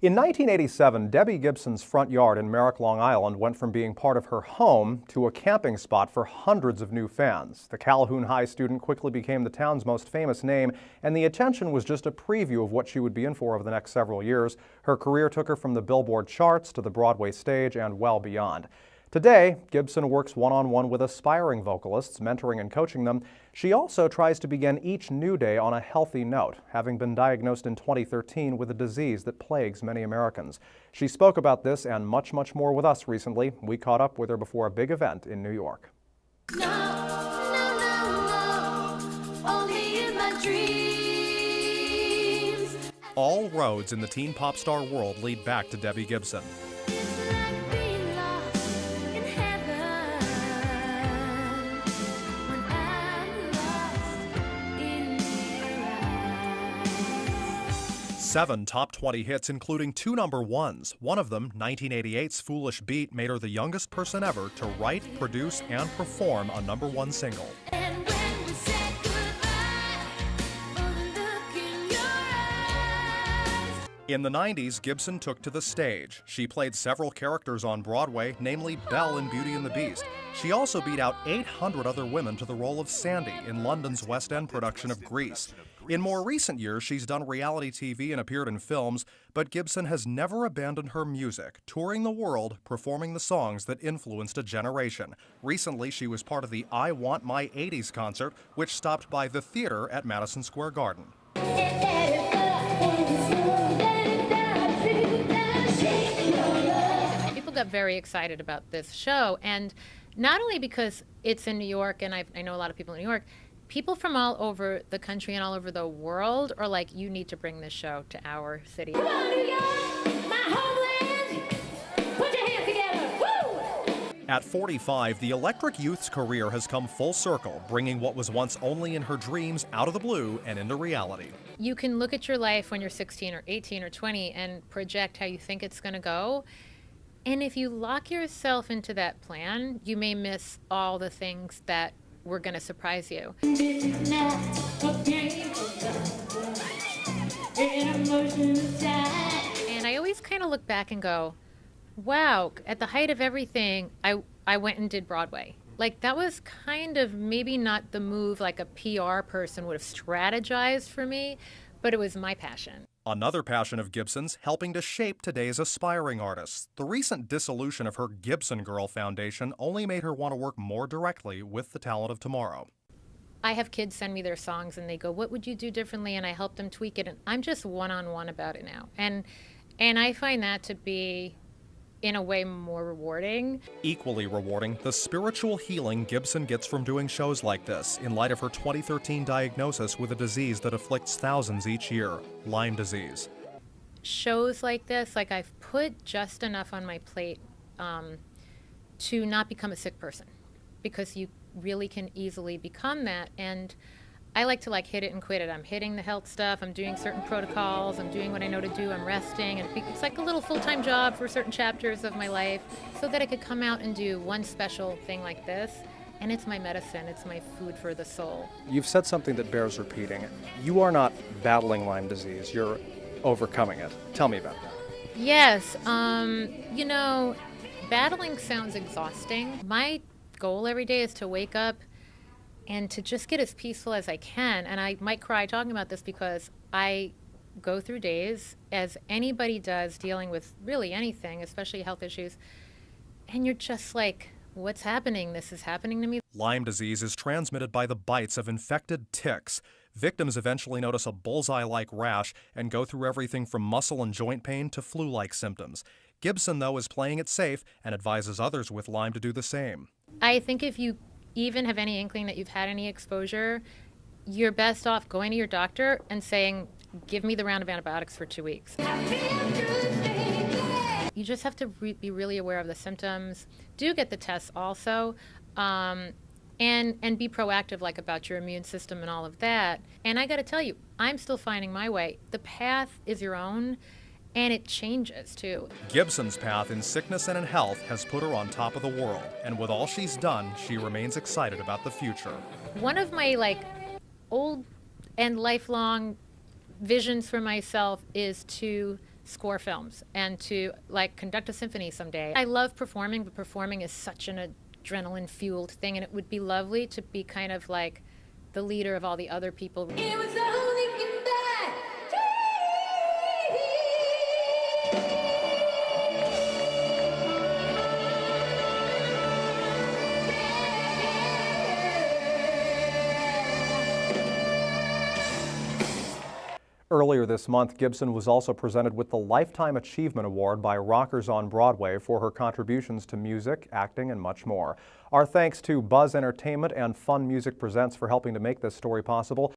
In 1987, Debbie Gibson's front yard in Merrick, Long Island went from being part of her home to a camping spot for hundreds of new fans. The Calhoun High student quickly became the town's most famous name, and the attention was just a preview of what she would be in for over the next several years. Her career took her from the Billboard charts to the Broadway stage and well beyond. Today, Gibson works one-on-one with aspiring vocalists, mentoring and coaching them. She also tries to begin each new day on a healthy note, having been diagnosed in 2013 with a disease that plagues many Americans. She spoke about this and much, much more with us recently. We caught up with her before a big event in New York. No, no, no, only in my dreams. All roads in the teen pop star world lead back to Debbie Gibson. 7 top 20 hits, including 2 number ones. One of them, 1988's Foolish Beat, made her the youngest person ever to write, produce, and perform a number 1 single. And when we said goodbye, oh, the look in your eyes. In the 90s, Gibson took to the stage. She played several characters on Broadway, namely Belle in Beauty and the Beast. She also beat out 800 other women to the role of Sandy in London's West End production of Grease. In more recent years, she's done reality TV and appeared in films, but Gibson has never abandoned her music, touring the world, performing the songs that influenced a generation. Recently, she was part of the I Want My 80s concert, which stopped by the theater at Madison Square Garden. People got very excited about this show, and not only because it's in New York, and I know a lot of people in New York, people from all over the country and all over the world are like, you need to bring this show to our city. Come on, New York, my homeland. Put your hands together. Woo! At 45, the Electric Youth's career has come full circle, bringing what was once only in her dreams out of the blue and into reality. You can look at your life when you're 16 or 18 or 20 and project how you think it's going to go. And if you lock yourself into that plan, you may miss all the things that were going to surprise you. And I always kind of look back and go, wow, at the height of everything, I went and did Broadway. Like, that was kind of maybe not the move like a PR person would have strategized for me, but it was my passion. Another passion of Gibson's, helping to shape today's aspiring artists. The recent dissolution of her Gibson Girl Foundation only made her want to work more directly with the talent of tomorrow. I have kids send me their songs and they go, what would you do differently? And I help them tweak it. And I'm just one-on-one about it now. And I find that to be, in a way, more rewarding. Equally rewarding, the spiritual healing Gibson gets from doing shows like this, in light of her 2013 diagnosis with a disease that afflicts thousands each year, Lyme disease. Shows like this, like, I've put just enough on my plate to not become a sick person, because you really can easily become that. And I like to hit it and quit it. I'm hitting the health stuff, I'm doing certain protocols, I'm doing what I know to do, I'm resting, and it's like a little full-time job for certain chapters of my life, so that I could come out and do one special thing like this, and it's my medicine, it's my food for the soul. You've said something that bears repeating. You are not battling Lyme disease, you're overcoming it. Tell me about that. Yes, you know, battling sounds exhausting. My goal every day is to wake up and to just get as peaceful as I can. And I might cry talking about this because I go through days, as anybody does, dealing with really anything, especially health issues, and you're just like, what's happening? This is happening to me. Lyme disease is transmitted by the bites of infected ticks. Victims eventually notice a bullseye-like rash and go through everything from muscle and joint pain to flu-like symptoms. Gibson, though, is playing it safe and advises others with Lyme to do the same. I think if you even have any inkling that you've had any exposure, you're best off going to your doctor and saying, give me the round of antibiotics for 2 weeks. You just have to be really aware of the symptoms. Do get the tests also, and be proactive, like, about your immune system and all of that. And I got to tell you, I'm still finding my way. The path is your own, and it changes too. Gibson's path in sickness and in health has put her on top of the world, and with all she's done, she remains excited about the future. One of my old and lifelong visions for myself is to score films and to like conduct a symphony someday. I love performing, but performing is such an adrenaline fueled thing, and it would be lovely to be kind of like the leader of all the other people. It was only in that Earlier this month, Gibson was also presented with the Lifetime Achievement Award by Rockers on Broadway for her contributions to music, acting, and much more. Our thanks to Buzz Entertainment and Fun Music Presents for helping to make this story possible.